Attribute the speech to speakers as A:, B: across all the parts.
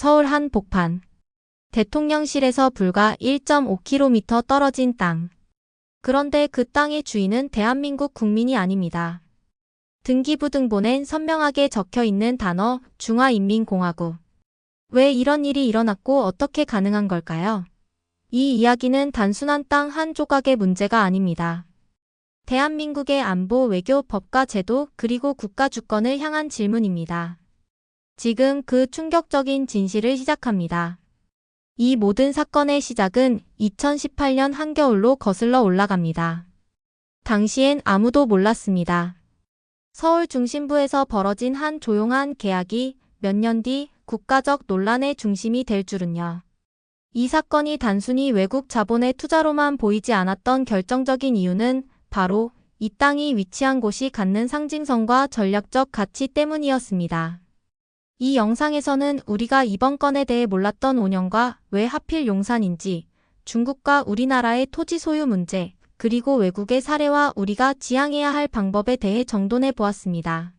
A: 서울 한복판. 대통령실에서 불과 1.5km 떨어진 땅. 그런데 그 땅의 주인은 대한민국 국민이 아닙니다. 등기부등본엔 선명하게 적혀 있는 단어 중화인민공화국. 왜 이런 일이 일어났고 어떻게 가능한 걸까요? 이 이야기는 단순한 땅 한 조각의 문제가 아닙니다. 대한민국의 안보, 외교, 법과 제도, 그리고 국가 주권을 향한 질문입니다. 지금 그 충격적인 진실을 시작합니다. 이 모든 사건의 시작은 2018년 한겨울로 거슬러 올라갑니다. 당시엔 아무도 몰랐습니다. 서울 중심부에서 벌어진 한 조용한 계약이 몇 년 뒤 국가적 논란의 중심이 될 줄은요. 이 사건이 단순히 외국 자본의 투자로만 보이지 않았던 결정적인 이유는 바로 이 땅이 위치한 곳이 갖는 상징성과 전략적 가치 때문이었습니다. 이 영상에서는 우리가 이번 건에 대해 몰랐던 5년과 왜 하필 용산인지, 중국과 우리나라의 토지 소유 문제, 그리고 외국의 사례와 우리가 지향해야 할 방법에 대해 정돈해 보았습니다.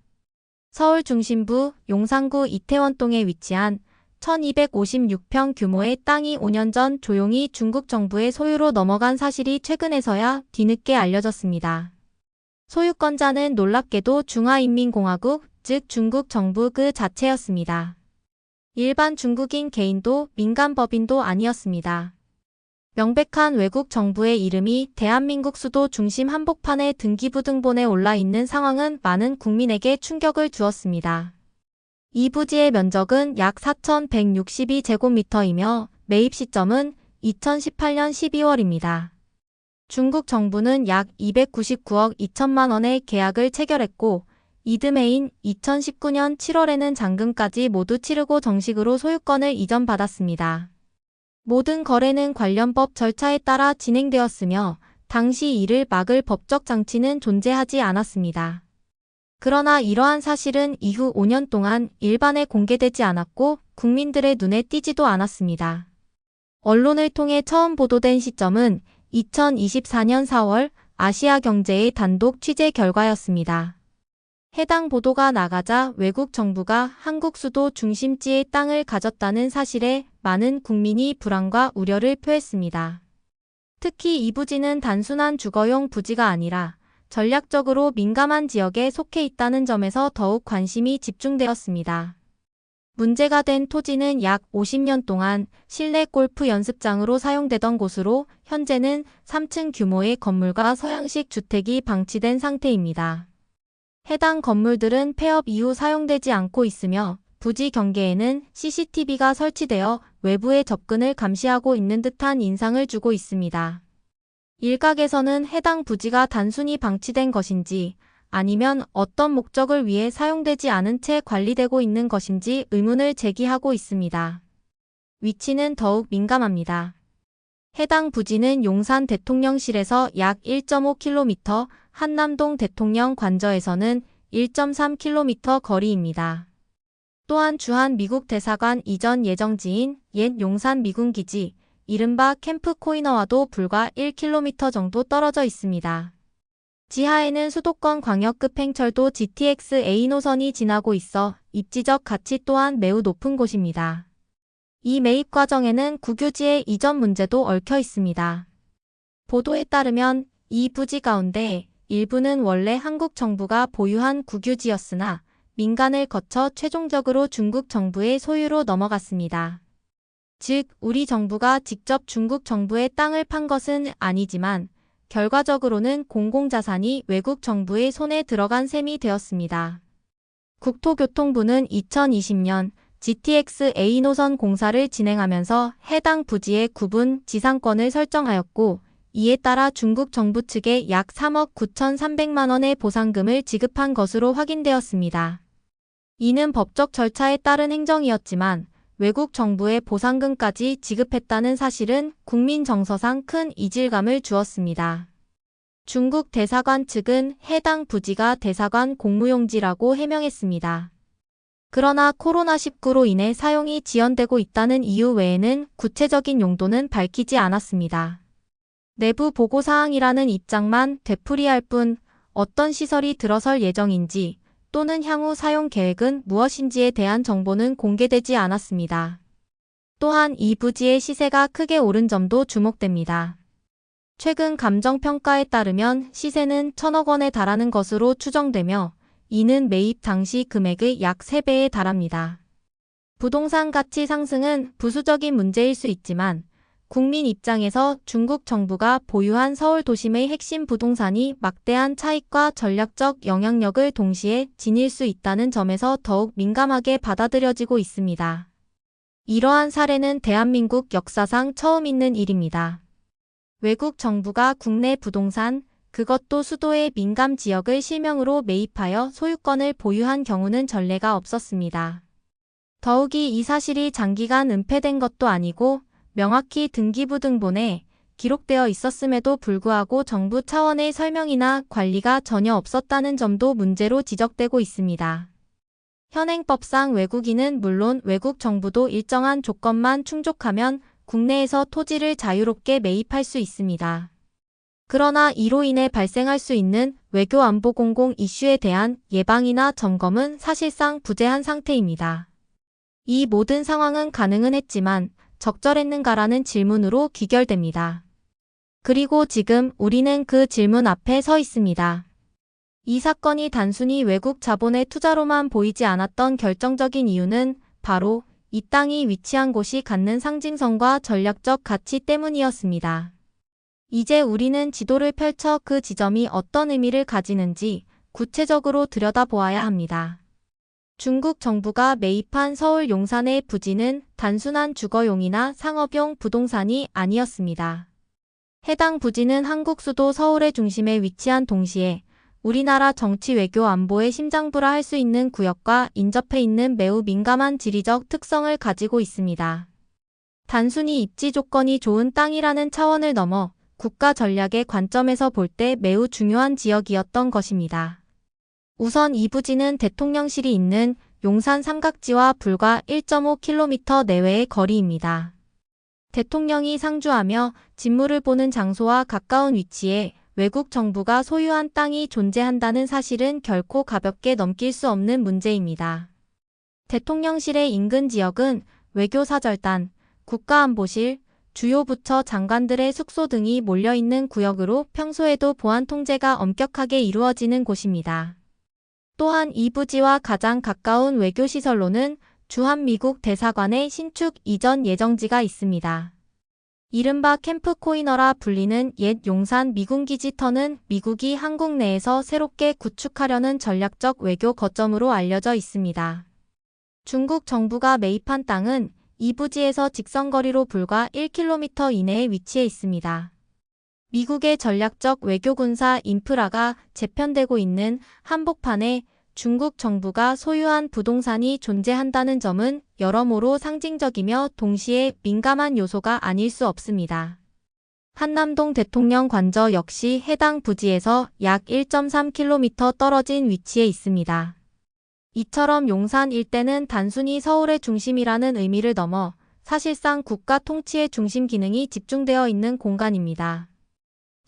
A: 서울 중심부 용산구 이태원동에 위치한 1256평 규모의 땅이 5년 전 조용히 중국 정부의 소유로 넘어간 사실이 최근에서야 뒤늦게 알려졌습니다. 소유권자는 놀랍게도 중화인민공화국, 즉 중국 정부 그 자체였습니다. 일반 중국인 개인도 민간 법인도 아니었습니다. 명백한 외국 정부의 이름이 대한민국 수도 중심 한복판의 등기부등본에 올라 있는 상황은 많은 국민에게 충격을 주었습니다. 이 부지의 면적은 약 4,162제곱미터이며 매입 시점은 2018년 12월입니다. 중국 정부는 약 299억 2천만 원의 계약을 체결했고 이듬해인 2019년 7월에는 잔금까지 모두 치르고 정식으로 소유권을 이전받았습니다. 모든 거래는 관련 법 절차에 따라 진행되었으며 당시 이를 막을 법적 장치는 존재하지 않았습니다. 그러나 이러한 사실은 이후 5년 동안 일반에 공개되지 않았고 국민들의 눈에 띄지도 않았습니다. 언론을 통해 처음 보도된 시점은 2024년 4월 아시아경제의 단독 취재 결과였습니다. 해당 보도가 나가자 외국 정부가 한국 수도 중심지의 땅을 가졌다는 사실에 많은 국민이 불안과 우려를 표했습니다. 특히 이 부지는 단순한 주거용 부지가 아니라 전략적으로 민감한 지역에 속해 있다는 점에서 더욱 관심이 집중되었습니다. 문제가 된 토지는 약 50년 동안 실내 골프 연습장으로 사용되던 곳으로 현재는 3층 규모의 건물과 서양식 주택이 방치된 상태입니다. 해당 건물들은 폐업 이후 사용되지 않고 있으며 부지 경계에는 CCTV가 설치되어 외부의 접근을 감시하고 있는 듯한 인상을 주고 있습니다. 일각에서는 해당 부지가 단순히 방치된 것인지 아니면 어떤 목적을 위해 사용되지 않은 채 관리되고 있는 것인지 의문을 제기하고 있습니다. 위치는 더욱 민감합니다. 해당 부지는 용산 대통령실에서 약 1.5km, 한남동 대통령 관저에서는 1.3km 거리입니다. 또한 주한 미국 대사관 이전 예정지인 옛 용산 미군기지, 이른바 캠프 코이너와도 불과 1km 정도 떨어져 있습니다. 지하에는 수도권 광역급 행철도 GTX-A 노선이 지나고 있어 입지적 가치 또한 매우 높은 곳입니다. 이 매입 과정에는 국유지의 이전 문제도 얽혀 있습니다. 보도에 따르면 이 부지 가운데 일부는 원래 한국 정부가 보유한 국유지였으나 민간을 거쳐 최종적으로 중국 정부의 소유로 넘어갔습니다. 즉, 우리 정부가 직접 중국 정부의 땅을 판 것은 아니지만 결과적으로는 공공자산이 외국 정부의 손에 들어간 셈이 되었습니다. 국토교통부는 2020년 GTX-A 노선 공사를 진행하면서 해당 부지의 구분 지상권을 설정하였고 이에 따라 중국 정부 측에 약 3억 9,300만 원의 보상금을 지급한 것으로 확인되었습니다. 이는 법적 절차에 따른 행정이었지만 외국 정부의 보상금까지 지급했다는 사실은 국민 정서상 큰 이질감을 주었습니다. 중국 대사관 측은 해당 부지가 대사관 공무용지라고 해명했습니다. 그러나 코로나19로 인해 사용이 지연되고 있다는 이유 외에는 구체적인 용도는 밝히지 않았습니다. 내부 보고사항이라는 입장만 되풀이할 뿐 어떤 시설이 들어설 예정인지 또는 향후 사용 계획은 무엇인지에 대한 정보는 공개되지 않았습니다. 또한 이 부지의 시세가 크게 오른 점도 주목됩니다. 최근 감정평가에 따르면 시세는 1,000억 원에 달하는 것으로 추정되며 이는 매입 당시 금액의 약 3배에 달합니다. 부동산 가치 상승은 부수적인 문제일 수 있지만 국민 입장에서 중국 정부가 보유한 서울 도심의 핵심 부동산이 막대한 차익과 전략적 영향력을 동시에 지닐 수 있다는 점에서 더욱 민감하게 받아들여지고 있습니다. 이러한 사례는 대한민국 역사상 처음 있는 일입니다. 외국 정부가 국내 부동산, 그것도 수도의 민감 지역을 실명으로 매입하여 소유권을 보유한 경우는 전례가 없었습니다. 더욱이 이 사실이 장기간 은폐된 것도 아니고 명확히 등기부등본에 기록되어 있었음에도 불구하고 정부 차원의 설명이나 관리가 전혀 없었다는 점도 문제로 지적되고 있습니다. 현행법상 외국인은 물론 외국 정부도 일정한 조건만 충족하면 국내에서 토지를 자유롭게 매입할 수 있습니다. 그러나 이로 인해 발생할 수 있는 외교 안보 공공 이슈에 대한 예방이나 점검은 사실상 부재한 상태입니다. 이 모든 상황은 가능은 했지만 적절했는가라는 질문으로 귀결됩니다. 그리고 지금 우리는 그 질문 앞에 서 있습니다. 이 사건이 단순히 외국 자본의 투자로만 보이지 않았던 결정적인 이유는 바로 이 땅이 위치한 곳이 갖는 상징성과 전략적 가치 때문이었습니다. 이제 우리는 지도를 펼쳐 그 지점이 어떤 의미를 가지는지 구체적으로 들여다보아야 합니다. 중국 정부가 매입한 서울 용산의 부지는 단순한 주거용이나 상업용 부동산이 아니었습니다. 해당 부지는 한국 수도 서울의 중심에 위치한 동시에 우리나라 정치 외교 안보의 심장부라 할 수 있는 구역과 인접해 있는 매우 민감한 지리적 특성을 가지고 있습니다. 단순히 입지 조건이 좋은 땅이라는 차원을 넘어 국가 전략의 관점에서 볼 때 매우 중요한 지역이었던 것입니다. 우선 이 부지는 대통령실이 있는 용산 삼각지와 불과 1.5km 내외의 거리입니다. 대통령이 상주하며 직무를 보는 장소와 가까운 위치에 외국 정부가 소유한 땅이 존재한다는 사실은 결코 가볍게 넘길 수 없는 문제입니다. 대통령실의 인근 지역은 외교사절단, 국가안보실, 주요 부처 장관들의 숙소 등이 몰려있는 구역으로 평소에도 보안 통제가 엄격하게 이루어지는 곳입니다. 또한 이 부지와 가장 가까운 외교시설로는 주한미국 대사관의 신축 이전 예정지가 있습니다. 이른바 캠프 코이너라 불리는 옛 용산 미군기지터는 미국이 한국 내에서 새롭게 구축하려는 전략적 외교 거점으로 알려져 있습니다. 중국 정부가 매입한 땅은 이 부지에서 직선거리로 불과 1km 이내에 위치해 있습니다. 미국의 전략적 외교군사 인프라가 재편되고 있는 한복판에 중국 정부가 소유한 부동산이 존재한다는 점은 여러모로 상징적이며 동시에 민감한 요소가 아닐 수 없습니다. 한남동 대통령 관저 역시 해당 부지에서 약 1.3km 떨어진 위치에 있습니다. 이처럼 용산 일대는 단순히 서울의 중심이라는 의미를 넘어 사실상 국가 통치의 중심 기능이 집중되어 있는 공간입니다.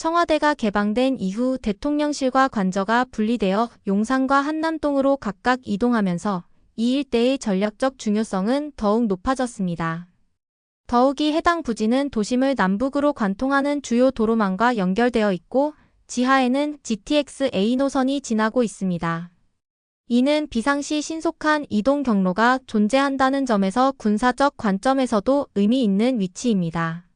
A: 청와대가 개방된 이후 대통령실과 관저가 분리되어 용산과 한남동으로 각각 이동하면서 이 일대의 전략적 중요성은 더욱 높아졌습니다. 더욱이 해당 부지는 도심을 남북으로 관통하는 주요 도로망과 연결되어 있고 지하에는 GTX-A 노선이 지나고 있습니다. 이는 비상시 신속한 이동 경로가 존재한다는 점에서 군사적 관점에서도 의미 있는 위치입니다.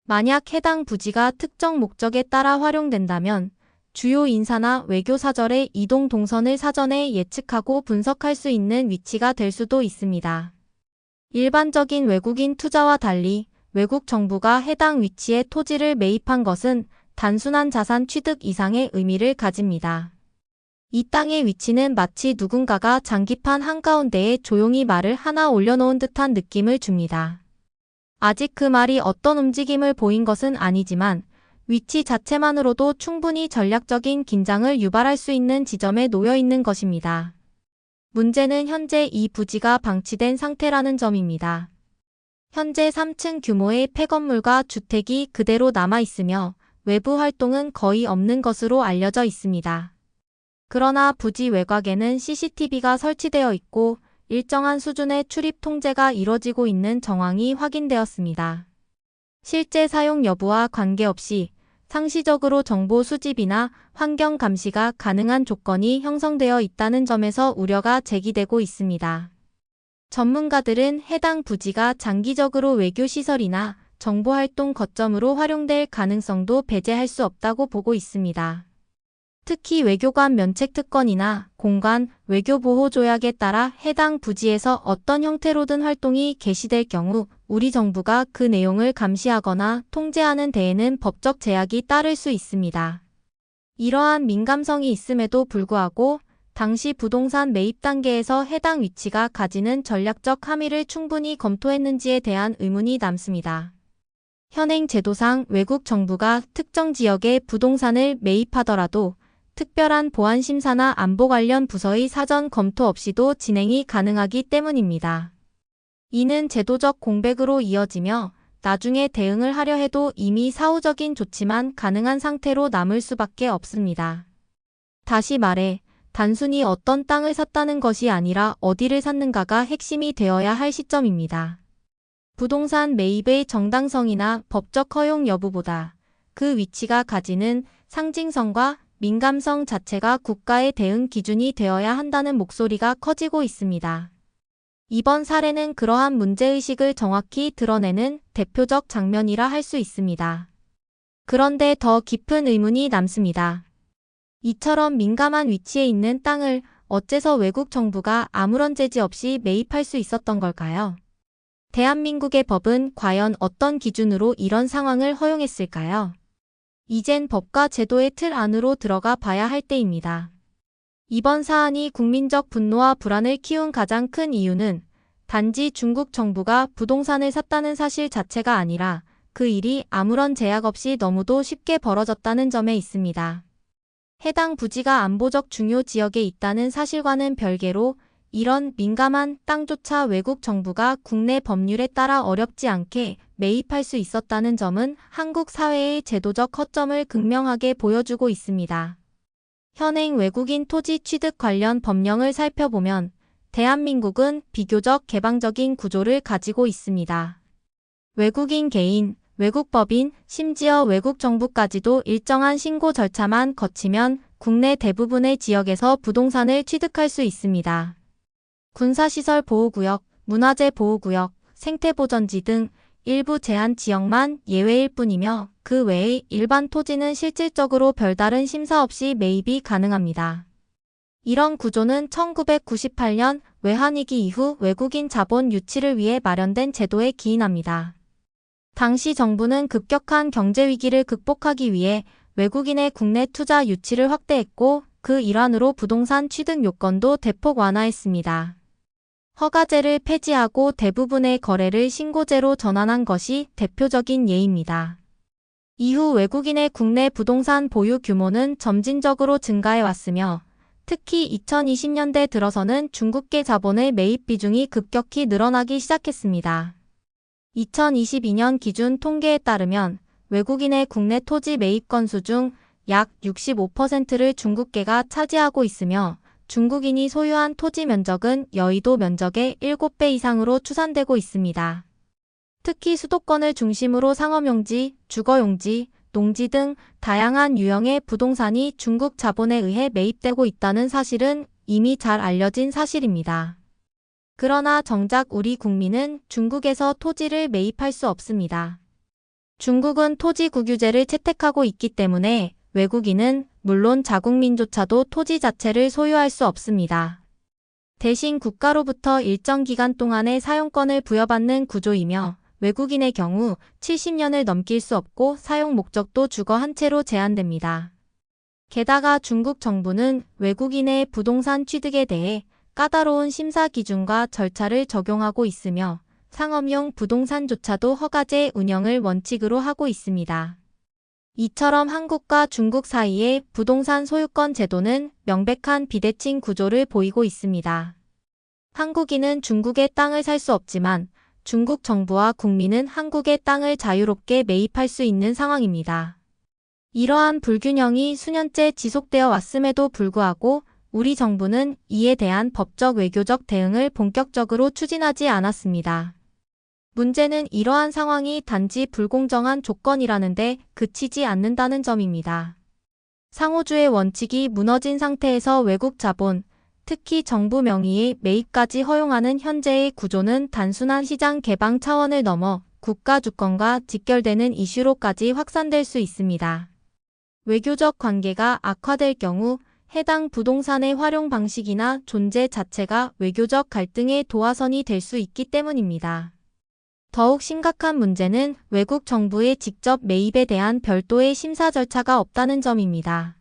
A: 만약 해당 부지가 특정 목적에 따라 활용된다면 주요 인사나 외교사절의 이동 동선을 사전에 예측하고 분석할 수 있는 위치가 될 수도 있습니다. 일반적인 외국인 투자와 달리 외국 정부가 해당 위치에 토지를 매입한 것은 단순한 자산 취득 이상의 의미를 가집니다. 이 땅의 위치는 마치 누군가가 장기판 한가운데에 조용히 말을 하나 올려놓은 듯한 느낌을 줍니다. 아직 그 말이 어떤 움직임을 보인 것은 아니지만 위치 자체만으로도 충분히 전략적인 긴장을 유발할 수 있는 지점에 놓여 있는 것입니다. 문제는 현재 이 부지가 방치된 상태라는 점입니다. 현재 3층 규모의 폐건물과 주택이 그대로 남아 있으며 외부 활동은 거의 없는 것으로 알려져 있습니다. 그러나 부지 외곽에는 CCTV가 설치되어 있고 일정한 수준의 출입 통제가 이뤄지고 있는 정황이 확인되었습니다. 실제 사용 여부와 관계없이 상시적으로 정보 수집이나 환경 감시가 가능한 조건이 형성되어 있다는 점에서 우려가 제기되고 있습니다. 전문가들은 해당 부지가 장기적으로 외교시설이나 정보활동 거점으로 활용될 가능성도 배제할 수 없다고 보고 있습니다. 특히 외교관 면책특권이나 공관, 외교보호조약에 따라 해당 부지에서 어떤 형태로든 활동이 개시될 경우 우리 정부가 그 내용을 감시하거나 통제하는 데에는 법적 제약이 따를 수 있습니다. 이러한 민감성이 있음에도 불구하고 당시 부동산 매입 단계에서 해당 위치가 가지는 전략적 함의를 충분히 검토했는지에 대한 의문이 남습니다. 현행 제도상 외국 정부가 특정 지역에 부동산을 매입하더라도 특별한 보안 심사나 안보 관련 부서의 사전 검토 없이도 진행이 가능하기 때문입니다. 이는 제도적 공백으로 이어지며 나중에 대응을 하려 해도 이미 사후적인 조치만 가능한 상태로 남을 수밖에 없습니다. 다시 말해, 단순히 어떤 땅을 샀다는 것이 아니라 어디를 샀는가가 핵심이 되어야 할 시점입니다. 부동산 매입의 정당성이나 법적 허용 여부보다 그 위치가 가지는 상징성과 민감성 자체가 국가의 대응 기준이 되어야 한다는 목소리가 커지고 있습니다. 이번 사례는 그러한 문제의식을 정확히 드러내는 대표적 장면이라 할 수 있습니다. 그런데 더 깊은 의문이 남습니다. 이처럼 민감한 위치에 있는 땅을 어째서 외국 정부가 아무런 제지 없이 매입할 수 있었던 걸까요? 대한민국의 법은 과연 어떤 기준으로 이런 상황을 허용했을까요? 이젠 법과 제도의 틀 안으로 들어가 봐야 할 때입니다. 이번 사안이 국민적 분노와 불안을 키운 가장 큰 이유는 단지 중국 정부가 부동산을 샀다는 사실 자체가 아니라 그 일이 아무런 제약 없이 너무도 쉽게 벌어졌다는 점에 있습니다. 해당 부지가 안보적 중요 지역에 있다는 사실과는 별개로 이런 민감한 땅조차 외국 정부가 국내 법률에 따라 어렵지 않게 매입할 수 있었다는 점은 한국 사회의 제도적 허점을 극명하게 보여주고 있습니다. 현행 외국인 토지 취득 관련 법령을 살펴보면 대한민국은 비교적 개방적인 구조를 가지고 있습니다. 외국인 개인, 외국 법인, 심지어 외국 정부까지도 일정한 신고 절차만 거치면 국내 대부분의 지역에서 부동산을 취득할 수 있습니다. 군사시설 보호구역, 문화재 보호구역, 생태보전지 등 일부 제한 지역만 예외일 뿐이며 그 외의 일반 토지는 실질적으로 별다른 심사 없이 매입이 가능합니다. 이런 구조는 1998년 외환위기 이후 외국인 자본 유치를 위해 마련된 제도에 기인합니다. 당시 정부는 급격한 경제위기를 극복하기 위해 외국인의 국내 투자 유치를 확대했고 그 일환으로 부동산 취득 요건도 대폭 완화했습니다. 허가제를 폐지하고 대부분의 거래를 신고제로 전환한 것이 대표적인 예입니다. 이후 외국인의 국내 부동산 보유 규모는 점진적으로 증가해 왔으며 특히 2020년대 들어서는 중국계 자본의 매입 비중이 급격히 늘어나기 시작했습니다. 2022년 기준 통계에 따르면 외국인의 국내 토지 매입 건수 중 약 65%를 중국계가 차지하고 있으며 중국인이 소유한 토지 면적은 여의도 면적의 7배 이상으로 추산되고 있습니다. 특히 수도권을 중심으로 상업용지, 주거용지, 농지 등 다양한 유형의 부동산이 중국 자본에 의해 매입되고 있다는 사실은 이미 잘 알려진 사실입니다. 그러나 정작 우리 국민은 중국에서 토지를 매입할 수 없습니다. 중국은 토지 국유제를 채택하고 있기 때문에 외국인은 물론 자국민조차도 토지 자체를 소유할 수 없습니다. 대신 국가로부터 일정 기간 동안의 사용권을 부여받는 구조이며 외국인의 경우 70년을 넘길 수 없고 사용 목적도 주거 한 채로 제한됩니다. 게다가 중국 정부는 외국인의 부동산 취득에 대해 까다로운 심사 기준과 절차를 적용하고 있으며 상업용 부동산조차도 허가제 운영을 원칙으로 하고 있습니다. 이처럼 한국과 중국 사이의 부동산 소유권 제도는 명백한 비대칭 구조를 보이고 있습니다. 한국인은 중국의 땅을 살 수 없지만 중국 정부와 국민은 한국의 땅을 자유롭게 매입할 수 있는 상황입니다. 이러한 불균형이 수년째 지속되어 왔음에도 불구하고 우리 정부는 이에 대한 법적 외교적 대응을 본격적으로 추진하지 않았습니다. 문제는 이러한 상황이 단지 불공정한 조건이라는데 그치지 않는다는 점입니다. 상호주의 원칙이 무너진 상태에서 외국 자본, 특히 정부 명의의 매입까지 허용하는 현재의 구조는 단순한 시장 개방 차원을 넘어 국가 주권과 직결되는 이슈로까지 확산될 수 있습니다. 외교적 관계가 악화될 경우 해당 부동산의 활용 방식이나 존재 자체가 외교적 갈등의 도화선이 될 수 있기 때문입니다. 더욱 심각한 문제는 외국 정부의 직접 매입에 대한 별도의 심사 절차가 없다는 점입니다.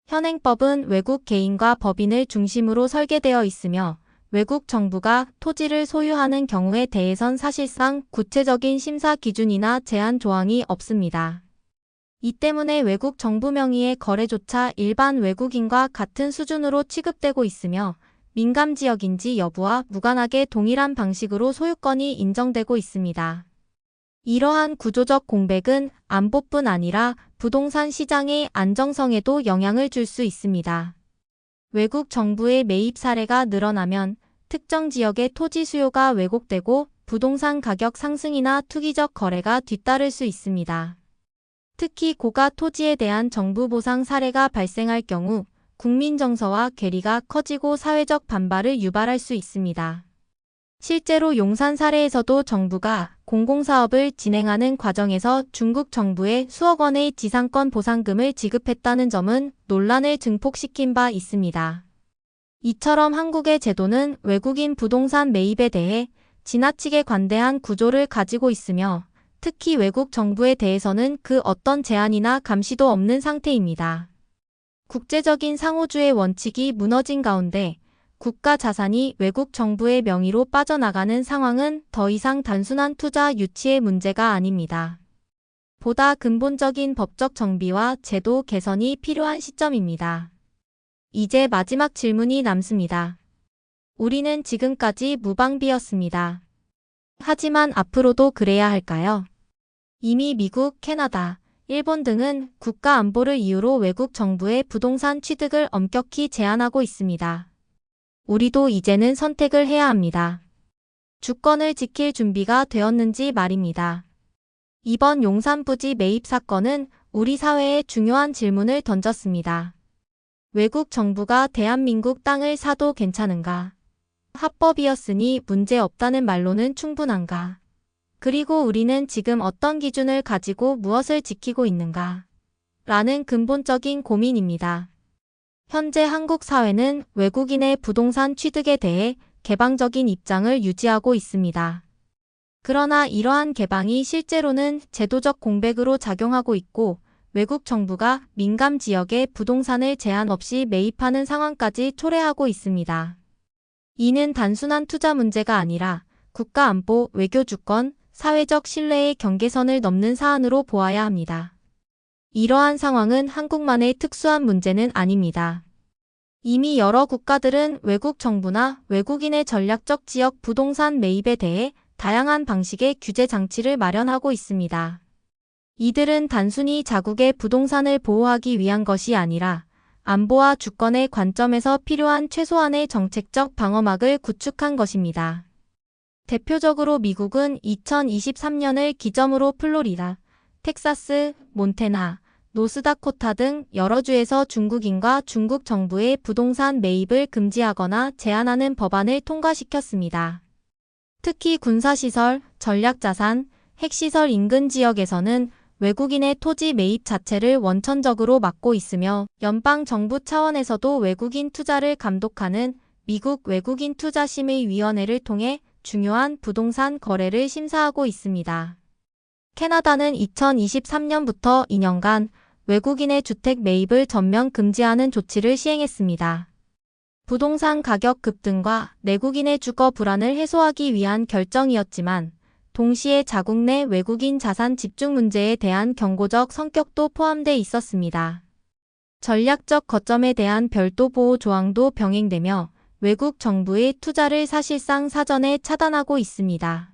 A: 현행법은 외국 개인과 법인을 중심으로 설계되어 있으며 외국 정부가 토지를 소유하는 경우에 대해선 사실상 구체적인 심사 기준이나 제한 조항이 없습니다. 이 때문에 외국 정부 명의의 거래조차 일반 외국인과 같은 수준으로 취급되고 있으며 민감지역인지 여부와 무관하게 동일한 방식으로 소유권이 인정되고 있습니다. 이러한 구조적 공백은 안보뿐 아니라 부동산 시장의 안정성에도 영향을 줄 수 있습니다. 외국 정부의 매입 사례가 늘어나면 특정 지역의 토지 수요가 왜곡되고 부동산 가격 상승이나 투기적 거래가 뒤따를 수 있습니다. 특히 고가 토지에 대한 정부 보상 사례가 발생할 경우 국민 정서와 괴리가 커지고 사회적 반발을 유발할 수 있습니다. 실제로 용산 사례에서도 정부가 공공사업을 진행하는 과정에서 중국 정부에 수억 원의 지상권 보상금을 지급했다는 점은 논란을 증폭시킨 바 있습니다. 이처럼 한국의 제도는 외국인 부동산 매입에 대해 지나치게 관대한 구조를 가지고 있으며 특히 외국 정부에 대해서는 그 어떤 제한이나 감시도 없는 상태입니다. 국제적인 상호주의 원칙이 무너진 가운데 국가 자산이 외국 정부의 명의로 빠져나가는 상황은 더 이상 단순한 투자 유치의 문제가 아닙니다. 보다 근본적인 법적 정비와 제도 개선이 필요한 시점입니다. 이제 마지막 질문이 남습니다. 우리는 지금까지 무방비였습니다. 하지만 앞으로도 그래야 할까요? 이미 미국, 캐나다, 일본 등은 국가 안보를 이유로 외국 정부의 부동산 취득을 엄격히 제한하고 있습니다. 우리도 이제는 선택을 해야 합니다. 주권을 지킬 준비가 되었는지 말입니다. 이번 용산 부지 매입 사건은 우리 사회에 중요한 질문을 던졌습니다. 외국 정부가 대한민국 땅을 사도 괜찮은가? 합법이었으니 문제 없다는 말로는 충분한가? 그리고 우리는 지금 어떤 기준을 가지고 무엇을 지키고 있는가? 라는 근본적인 고민입니다. 현재 한국 사회는 외국인의 부동산 취득에 대해 개방적인 입장을 유지하고 있습니다. 그러나 이러한 개방이 실제로는 제도적 공백으로 작용하고 있고 외국 정부가 민감 지역에 부동산을 제한 없이 매입하는 상황까지 초래하고 있습니다. 이는 단순한 투자 문제가 아니라 국가 안보, 외교 주권, 사회적 신뢰의 경계선을 넘는 사안으로 보아야 합니다. 이러한 상황은 한국만의 특수한 문제는 아닙니다. 이미 여러 국가들은 외국 정부나 외국인의 전략적 지역 부동산 매입에 대해 다양한 방식의 규제 장치를 마련하고 있습니다. 이들은 단순히 자국의 부동산을 보호하기 위한 것이 아니라 안보와 주권의 관점에서 필요한 최소한의 정책적 방어막을 구축한 것입니다. 대표적으로 미국은 2023년을 기점으로 플로리다, 텍사스, 몬태나, 노스다코타 등 여러 주에서 중국인과 중국 정부의 부동산 매입을 금지하거나 제한하는 법안을 통과시켰습니다. 특히 군사시설, 전략자산, 핵시설 인근 지역에서는 외국인의 토지 매입 자체를 원천적으로 막고 있으며 연방정부 차원에서도 외국인 투자를 감독하는 미국 외국인 투자심의위원회를 통해 중요한 부동산 거래를 심사하고 있습니다. 캐나다는 2023년부터 2년간 외국인의 주택 매입을 전면 금지하는 조치를 시행했습니다. 부동산 가격 급등과 내국인의 주거 불안을 해소하기 위한 결정이었지만 동시에 자국 내 외국인 자산 집중 문제에 대한 경고적 성격도 포함돼 있었습니다. 전략적 거점에 대한 별도 보호 조항도 병행되며 외국 정부의 투자를 사실상 사전에 차단하고 있습니다.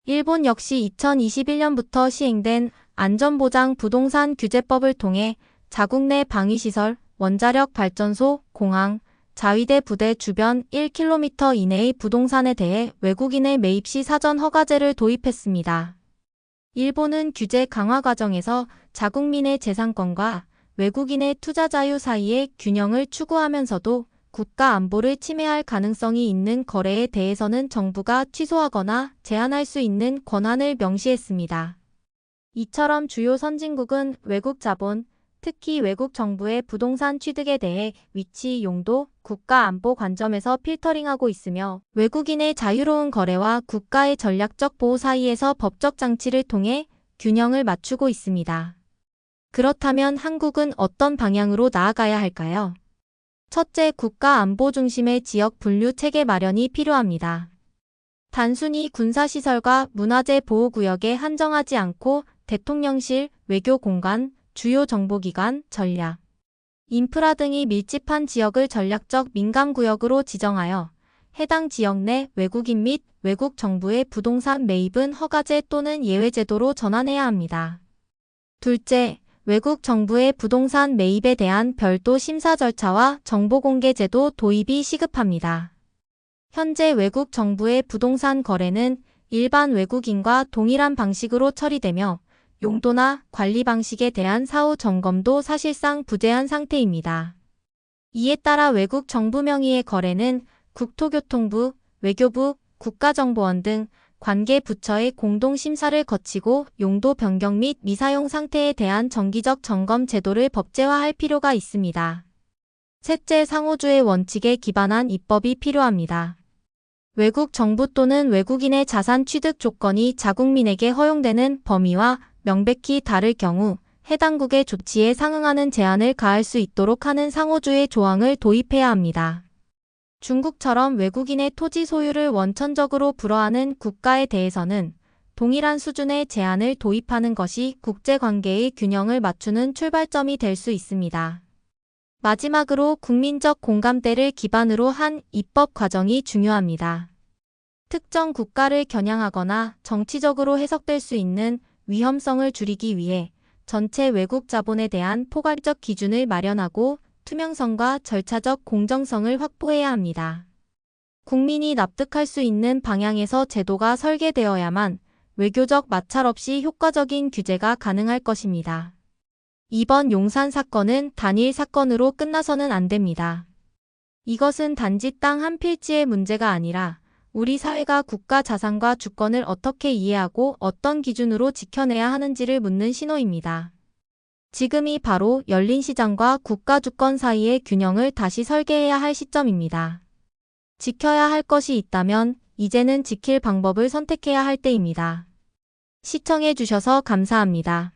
A: 일본 역시 2021년부터 시행된 안전보장 부동산 규제법을 통해 자국 내 방위시설, 원자력 발전소, 공항, 자위대 부대 주변 1km 이내의 부동산에 대해 외국인의 매입 시 사전 허가제를 도입했습니다. 일본은 규제 강화 과정에서 자국민의 재산권과 외국인의 투자 자유 사이의 균형을 추구하면서도 국가 안보를 침해할 가능성이 있는 거래에 대해서는 정부가 취소하거나 제한할 수 있는 권한을 명시했습니다. 이처럼 주요 선진국은 외국 자본, 특히 외국 정부의 부동산 취득에 대해 위치, 용도, 국가 안보 관점에서 필터링하고 있으며 외국인의 자유로운 거래와 국가의 전략적 보호 사이에서 법적 장치를 통해 균형을 맞추고 있습니다. 그렇다면 한국은 어떤 방향으로 나아가야 할까요? 첫째, 국가 안보 중심의 지역 분류 체계 마련이 필요합니다. 단순히 군사시설과 문화재 보호구역에 한정하지 않고 대통령실, 외교공간, 주요 정보기관, 전략, 인프라 등이 밀집한 지역을 전략적 민감구역으로 지정하여 해당 지역 내 외국인 및 외국 정부의 부동산 매입은 허가제 또는 예외제도로 전환해야 합니다. 둘째, 외국 정부의 부동산 매입에 대한 별도 심사 절차와 정보공개 제도 도입이 시급합니다. 현재 외국 정부의 부동산 거래는 일반 외국인과 동일한 방식으로 처리되며 용도나 관리 방식에 대한 사후 점검도 사실상 부재한 상태입니다. 이에 따라 외국 정부 명의의 거래는 국토교통부, 외교부, 국가정보원 등 관계 부처의 공동 심사를 거치고 용도 변경 및 미사용 상태에 대한 정기적 점검 제도를 법제화할 필요가 있습니다. 셋째, 상호주의 원칙에 기반한 입법이 필요합니다. 외국 정부 또는 외국인의 자산 취득 조건이 자국민에게 허용되는 범위와 명백히 다를 경우 해당국의 조치에 상응하는 제한을 가할 수 있도록 하는 상호주의 조항을 도입해야 합니다. 중국처럼 외국인의 토지 소유를 원천적으로 불허하는 국가에 대해서는 동일한 수준의 제한을 도입하는 것이 국제관계의 균형을 맞추는 출발점이 될 수 있습니다. 마지막으로 국민적 공감대를 기반으로 한 입법 과정이 중요합니다. 특정 국가를 겨냥하거나 정치적으로 해석될 수 있는 위험성을 줄이기 위해 전체 외국 자본에 대한 포괄적 기준을 마련하고 투명성과 절차적 공정성을 확보해야 합니다. 국민이 납득할 수 있는 방향에서 제도가 설계되어야만 외교적 마찰 없이 효과적인 규제가 가능할 것입니다. 이번 용산 사건은 단일 사건으로 끝나서는 안 됩니다. 이것은 단지 땅 한 필지의 문제가 아니라 우리 사회가 국가 자산과 주권을 어떻게 이해하고 어떤 기준으로 지켜내야 하는지를 묻는 신호입니다. 지금이 바로 열린 시장과 국가 주권 사이의 균형을 다시 설계해야 할 시점입니다. 지켜야 할 것이 있다면 이제는 지킬 방법을 선택해야 할 때입니다. 시청해 주셔서 감사합니다.